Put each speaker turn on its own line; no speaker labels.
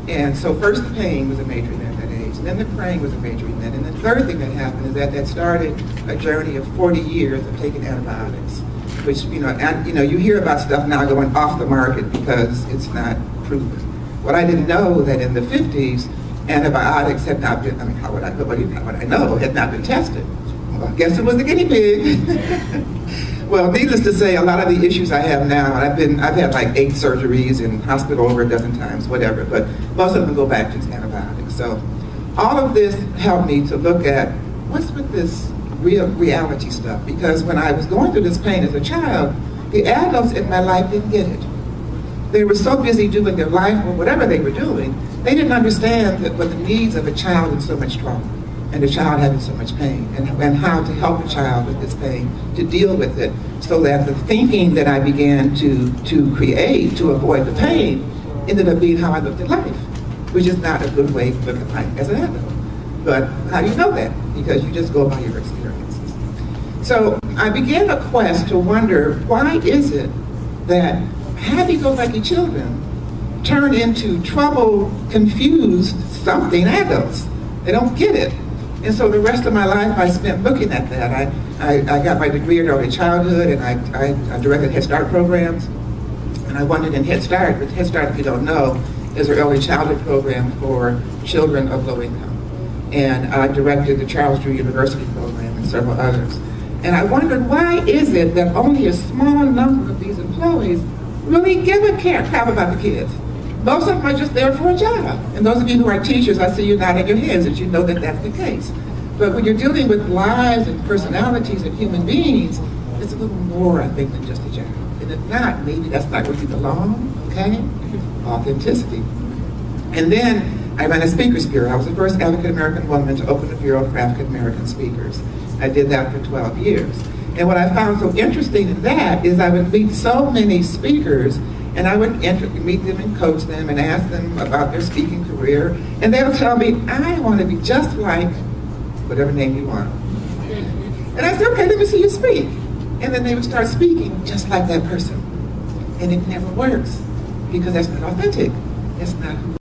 And so first the pain was a major event at that age, and then the praying was a major event. And the third thing that happened is that started a journey of 40 years of taking antibiotics, which, you hear about stuff now going off the market because it's not proven. What I didn't know that in the 50s, antibiotics had not been, how would I know, had not been tested. Well, I guess it was the guinea pig. Well, needless to say, a lot of the issues I have now, and I've had like 8 surgeries in hospital over a dozen times, whatever, but most of them go back to antibiotics. So all of this helped me to look at what's with this reality stuff, because when I was going through this pain as a child, the adults in my life didn't get it. They were so busy doing their life or whatever they were doing, they didn't understand what the needs of a child in so much trauma, and a child having so much pain, and how to help a child with this pain, to deal with it, so that the thinking that I began to create to avoid the pain ended up being how I looked at life, which is not a good way to look at life as an adult. But how do you know that? Because you just go by your experiences. So I began a quest to wonder, why is it that happy-go-lucky children turn into troubled, confused something adults? They don't get it. And so the rest of my life I spent looking at that. I got my degree in early childhood, and I directed Head Start programs. And I wondered in Head Start, but Head Start, if you don't know, is an early childhood program for children of low income. And I directed the Charles Drew University program and several others. And I wondered, why is it that only a small number of these employees really give a crap about the kids? Most of them are just there for a job. And those of you who are teachers, I see you nodding your heads that you know that that's the case. But when you're dealing with lives and personalities and human beings, it's a little more, I think, than just a job. And if not, maybe that's not where you belong, okay? Authenticity. And then I ran a speakers bureau. I was the first African American woman to open a bureau for African American speakers. I did that for 12 years. And what I found so interesting in that is I would meet so many speakers, and I would meet them and coach them and ask them about their speaking career, and they'll tell me, I want to be just like whatever name you want. And I said, okay, let me see you speak. And then they would start speaking just like that person. And it never works, because that's not authentic. That's not who